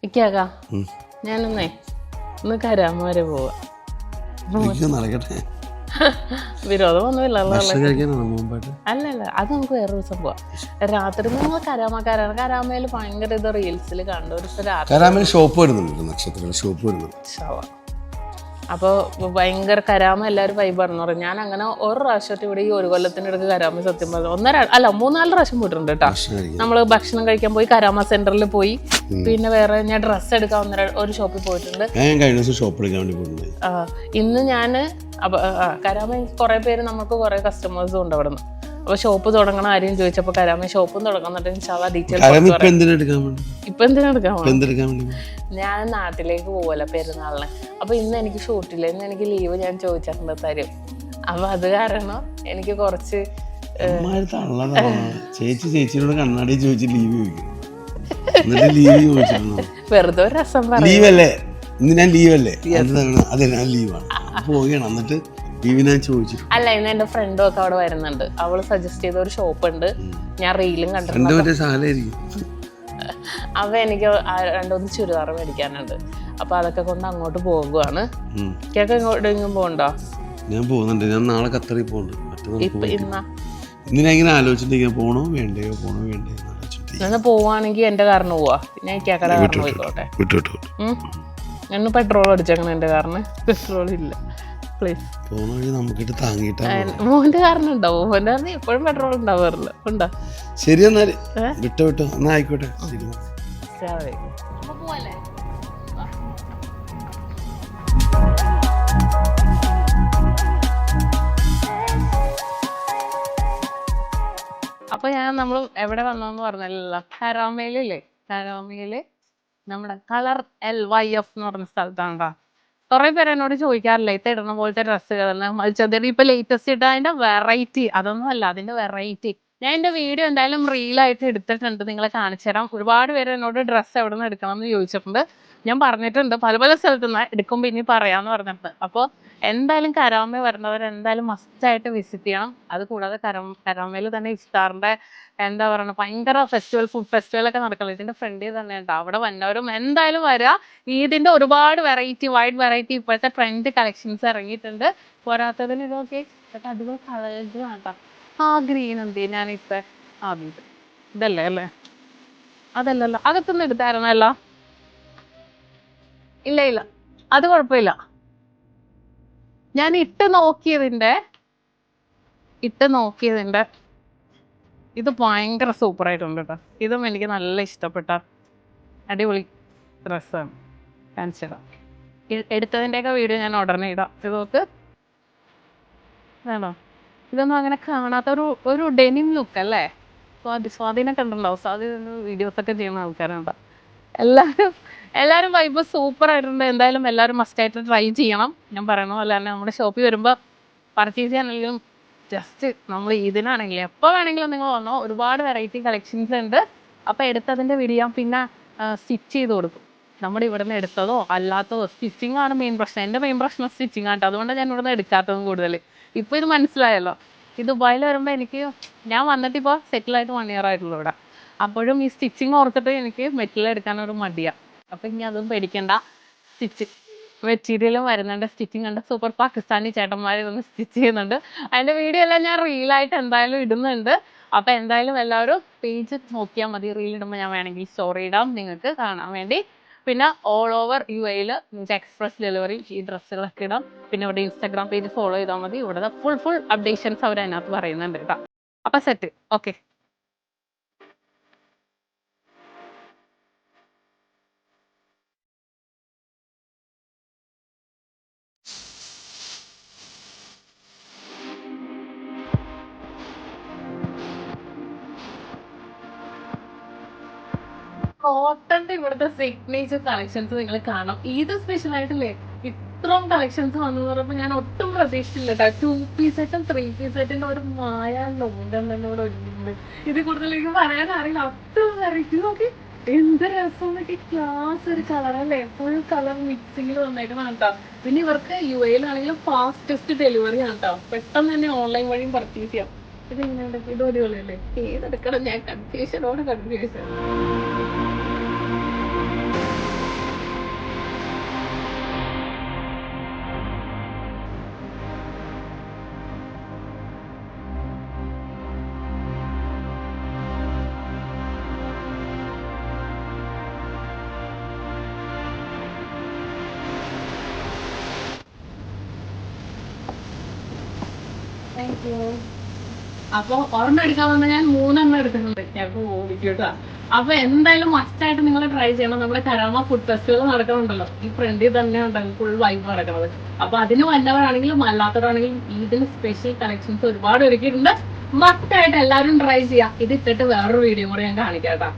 ഇക്കാക്ക ഞാനൊന്നേ ഒന്ന് കരാമ വരെ പോവാ. വിരോധമൊന്നുമില്ല. അല്ലല്ല, അത് നമുക്ക് വേറെ ദിവസം പോവാം. രാത്രി നമ്മൾ കരാമയിൽ ഭയങ്കര ഇത് റീൽസിൽ കണ്ടു. ഒരു ഷോപ്പ് വരുന്നുണ്ട്, നക്ഷത്ര ഷോപ്പ് വരുന്നുണ്ട്. അപ്പോൾ ഭയങ്കര കരാമ എല്ലാവരും വൈബാണെന്ന് പറയും. ഞാൻ അങ്ങനെ ഒരു പ്രാവശ്യത്തെ ഇവിടെ ഈ ഒരു കൊല്ലത്തിനിടയ്ക്ക് കരാമ സത്യം പറഞ്ഞു 3-4 പ്രാവശ്യം പോയിട്ടുണ്ട് കേട്ടോ. നമ്മൾ ഭക്ഷണം കഴിക്കാൻ പോയി, കരാമ സെന്ററിൽ പോയി, പിന്നെ വേറെ ഞാൻ ഡ്രസ്സ് എടുക്കാൻ ഒരു ഷോപ്പിൽ പോയിട്ടുണ്ട്. ഇന്ന് ഞാൻ കരാമ കുറെ പേര് നമുക്ക് കുറെ കസ്റ്റമേഴ്സും ഉണ്ട് അവിടെ നിന്ന്. അപ്പൊ ഷോപ്പ് തുടങ്ങണ ആരെയും ചോദിച്ചപ്പോ കരാമ ഷോപ്പും തുടങ്ങുന്നുണ്ട്. ഇപ്പൊ എന്തിനെടുക്കാൻ ഞാൻ നാട്ടിലേക്ക് പോവല്ലോ പെരുന്നാളിന്. അപ്പൊ ഇന്ന് എനിക്ക് ഷൂട്ടില്ല, ഇന്ന് എനിക്ക് ലീവ് ഞാൻ ചോദിച്ചിട്ടുണ്ട് തരും. അപ്പൊ അത് കാരണം എനിക്ക് കുറച്ച് ചേച്ചിയോട് കണ്ണാടി ചോദിച്ച് ലീവ് വെറുതെ ഒരു രസം ലീവല്ലേ ഇന്ന് ഞാൻ ലീവല്ലേ അതെ ഞാൻ ലീവാണ് പോവുകയാണ്. എന്നിട്ട് അല്ല, ഇന്ന് എന്റെ ഫ്രണ്ടും ഒക്കെ അവിടെ വരുന്നുണ്ട്. അവള് സജസ്റ്റ് ചെയ്ത ഒരു ഷോപ്പ് ഉണ്ട്, ഞാൻ റീലും കണ്ടിട്ടുണ്ട്. അവ എനിക്ക് 2-3 ചുരിദാർ മേടിക്കാനുണ്ട്. അപ്പൊ അതൊക്കെ കൊണ്ട് അങ്ങോട്ട് പോകുവാണ്. കേക്ക് എങ്ങോട്ടെങ്കിലും പോകണ്ടോ? ഞാൻ പോകുന്നുണ്ട്. ഞാൻ നാളെ ഖത്തറിൽ പോകുന്നുണ്ട്. ഇന്ന് ഇങ്ങനെ ആലോചിച്ചിട്ട് പോണോ വേണ്ടയോ പോവാണെങ്കിൽ എന്റെ കാറിന് പോവാ. ഞാൻ കേക്കടെ കാറിന് പോയിക്കോട്ടെ. ഞാൻ പെട്രോൾ അടിച്ചേക്കണം, എന്റെ കാറിന് പെട്രോൾ ഇല്ല. മോന്റെ കാരണം ഉണ്ടാവും. മോന്റെ കാരണം എപ്പോഴും പെട്രോൾ ഉണ്ടാവാറില്ല. ഉണ്ടോ? ശരി, എന്നാല് വിട്ടോ എന്നാ ആയിക്കോട്ടെ. അപ്പൊ നമ്മൾ എവിടെ വന്നോന്ന് പറഞ്ഞല്ലോ, കരാമയിലല്ലേ. കരാമയില് നമ്മുടെ കളർ LYF എന്ന് പറഞ്ഞ സ്ഥലത്താണ്ടാ. കുറെ പേര് എന്നോട് ചോദിക്കാറില്ല ഇത് ഇടുന്ന പോലത്തെ ഡ്രസ്സുകളെല്ലാം മത്സ്യത്തിൽ ഇപ്പൊ ലേറ്റസ്റ്റ് ഇട്ട അതിന്റെ വെറൈറ്റി അതൊന്നും അല്ല. അതിന്റെ വെറൈറ്റി ഞാൻ എന്റെ വീഡിയോ എന്തായാലും റീലായിട്ട് എടുത്തിട്ടുണ്ട്, നിങ്ങളെ കാണിച്ചു തരാം. ഒരുപാട് പേര് എന്നോട് ഡ്രസ്സ് എവിടെ നിന്ന് എടുക്കണം എന്ന് ചോദിച്ചിട്ടുണ്ട്. ഞാൻ പറഞ്ഞിട്ടുണ്ട് പല സ്ഥലത്തു നിന്ന് എടുക്കുമ്പോൾ ഇനി പറയാന്ന് പറഞ്ഞിട്ടുണ്ട്. അപ്പോൾ എന്തായാലും കരാമ വരുന്നവർ എന്തായാലും മസ്റ്റായിട്ട് വിസിറ്റ് ചെയ്യണം. അത് കൂടാതെ കരാമയിൽ തന്നെ ഇഫ്താറിന്റെ എന്താ പറയുക ഭയങ്കര ഫുഡ് ഫെസ്റ്റിവൽ ഒക്കെ നടക്കുന്നത് ഇതിന്റെ ഫ്രണ്ടിൽ തന്നെ ഉണ്ട്. അവിടെ വന്നവരും എന്തായാലും വരിക. ഇതിന്റെ ഒരുപാട് വൈഡ് വെറൈറ്റി ഇപ്പോഴത്തെ ട്രെൻഡ് കളക്ഷൻസ് ഇറങ്ങിയിട്ടുണ്ട്. പോരാത്തതിന് ഇതൊക്കെ അധികം കളേഴ്സ് വേണ്ട. ഗ്രീൻ എന്ത് ഞാനിപ്പോ ഇതല്ലേ അല്ലേ? അതല്ലല്ലോ, അകത്തുനിന്ന് എടുത്തായിരുന്നല്ലോ. ഇല്ല അത് കുഴപ്പമില്ല. ഞാൻ ഇട്ട് നോക്കിയതിന്റെ ഇത് ഭയങ്കര സൂപ്പർ ആയിട്ടുണ്ട് കേട്ടോ. ഇതും എനിക്ക് നല്ല ഇഷ്ടപ്പെട്ട അടിപൊളി ഡ്രസ്സാണ്. കാണിച്ചിടാം. എടുത്തതിൻ്റെയൊക്കെ വീഡിയോ ഞാൻ ഉടനെ ഇടാം. ഇതൊക്കെ വേണോ? ഇതൊന്നും അങ്ങനെ കാണാത്ത ഒരു ഡെനിം ലുക്ക് അല്ലേ? സ്വാധീനം കണ്ടിട്ടുണ്ടാവും. വീഡിയോസൊക്കെ ചെയ്യുന്ന ആൾക്കാരുണ്ടാവും. എല്ലാവരും വൈബ് സൂപ്പർ ആയിട്ടുണ്ട്. എന്തായാലും എല്ലാവരും മസ്റ്റായിട്ട് ട്രൈ ചെയ്യണം. ഞാൻ പറയുന്ന പോലെ തന്നെ നമ്മുടെ ഷോപ്പിൽ വരുമ്പോൾ പർച്ചേസ് ചെയ്യാനെങ്കിലും ജസ്റ്റ് നമ്മൾ ഇതിനാണെങ്കിലും എപ്പോൾ വേണമെങ്കിലും നിങ്ങൾ വന്നോ. ഒരുപാട് വെറൈറ്റി കളക്ഷൻസ് ഉണ്ട്. അപ്പോൾ എടുത്തതിൻ്റെ വീഡിയോ പിന്നെ സ്റ്റിച്ച് ചെയ്ത് കൊടുക്കും. നമ്മുടെ ഇവിടെ നിന്ന് എടുത്തതോ അല്ലാത്തതോ സ്റ്റിച്ചിങ് ആണ് മെയിൻ പ്രശ്നം. എൻ്റെ മെയിൻ പ്രശ്നം സ്റ്റിച്ചിങ് ആണ്. അതുകൊണ്ടാണ് ഞാൻ ഇവിടെ നിന്ന് എടുക്കാത്തതും കൂടുതൽ. ഇപ്പോൾ ഇത് മനസ്സിലായല്ലോ. ഈ ദുബായിൽ വരുമ്പോൾ ഞാൻ വന്നിട്ടിപ്പോൾ സെറ്റിലായിട്ട് 1 year ആയിട്ടുള്ളൂ ഇവിടെ. അപ്പോഴും ഈ സ്റ്റിച്ചിങ് ഓർത്തിട്ട് എനിക്ക് മെറ്റീരിയൽ എടുക്കാനൊരു മടിയാണ്. അപ്പം ഇനി അതും പേടിക്കണ്ട. മെറ്റീരിയലും വരുന്നുണ്ട്. സ്റ്റിച്ചിങ് ഉണ്ട്. സൂപ്പർ പാകിസ്ഥാനി ചേട്ടന്മാർ ഇതൊന്ന് സ്റ്റിച്ച് ചെയ്യുന്നുണ്ട്. അതിൻ്റെ വീഡിയോ എല്ലാം ഞാൻ റീലായിട്ട് എന്തായാലും ഇടുന്നുണ്ട്. അപ്പം എന്തായാലും എല്ലാവരും പേജ് നോക്കിയാൽ മതി. റീലിടുമ്പോൾ ഞാൻ വേണമെങ്കിൽ സ്റ്റോറി ഇടാം നിങ്ങൾക്ക് കാണാൻ വേണ്ടി. പിന്നെ ഓൾ ഓവർ UAE നിങ്ങൾക്ക് എക്സ്പ്രസ് ഡെലിവറി ഈ ഡ്രസ്സുകളൊക്കെ ഇടാം. പിന്നെ ഇവിടെ ഇൻസ്റ്റാഗ്രാം പേജ് ഫോളോ ചെയ്താൽ മതി. ഇവിടെ ഫുൾ അപ്ഡേഷൻസ് അവർ അതിനകത്ത് പറയുന്നുണ്ട് കേട്ടോ. അപ്പം സെറ്റ് ഓക്കെ. കോട്ടന്റെ ഇവിടുത്തെ സിഗ്നേച്ചർ കളക്ഷൻസ് നിങ്ങൾ കാണാം. ഇത് സ്പെഷ്യൽ ആയിട്ടില്ലേ ഇത്രയും കളക്ഷൻസ് വന്നു പറയുമ്പോൾ ഞാൻ ഒട്ടും പ്രതീക്ഷിച്ചില്ല കേട്ടോ. 2 piece സെറ്റും 3 piece സെറ്റിന്റെ ഒരു മായ ലോണ്ടെന്നോട് ഒരുങ്ങുന്നുണ്ട്. ഇത് കൂടുതൽ എനിക്ക് പറയാൻ അറിയില്ല. അത്ര വെറൈറ്റി നോക്കി എന്ത് രസം നോക്കി. ക്ലാസ് ഒരു കളറല്ലേ, ഫുൾ കളർ മിക്സിങ്ങിൽ വന്നേക്കണം കേട്ടോ. പിന്നെ ഇവർക്ക് UAE ഫാസ്റ്റസ്റ്റ് ഡെലിവറി ആണ് കേട്ടോ. പെട്ടെന്ന് തന്നെ ഓൺലൈൻ വഴിയും പർച്ചേസ് ചെയ്യാം. ഇത് ഇങ്ങനെ ഇത് അടിപൊളിയല്ലേ? ഏതെടുക്കണം ഞാൻ കൺഫ്യൂഷൻ. അപ്പൊ ഒരെണ്ണം എടുക്കാൻ വന്ന ഞാൻ 3 എണ്ണം എടുത്തിട്ടുണ്ട്. ഞാൻ ഓടിക്കൂട്ടാ. അപ്പൊ എന്തായാലും മസ്റ്റായിട്ട് നിങ്ങൾ ട്രൈ ചെയ്യണം. നമ്മുടെ കരാമ ഫുഡ് ഫെസ്റ്റിവൽ നടക്കുന്നുണ്ടല്ലോ, ഈ ഫ്രണ്ടിൽ തന്നെ ഉണ്ടല്ലോ ഫുൾ വൈബ് നടക്കുന്നത്. അപ്പൊ അതിന് വന്നവരാണെങ്കിലും അല്ലാത്തവരാണെങ്കിലും ഇതിന് സ്പെഷ്യൽ കളക്ഷൻസ് ഒരുപാട് ഒരുക്കിയിട്ടുണ്ട്. മസ്റ്റായിട്ട് എല്ലാവരും ട്രൈ ചെയ്യാം. ഇത് ഇട്ടിട്ട് വേറൊരു വീഡിയോ കൂടെ ഞാൻ കാണിക്കാം കേട്ടോ.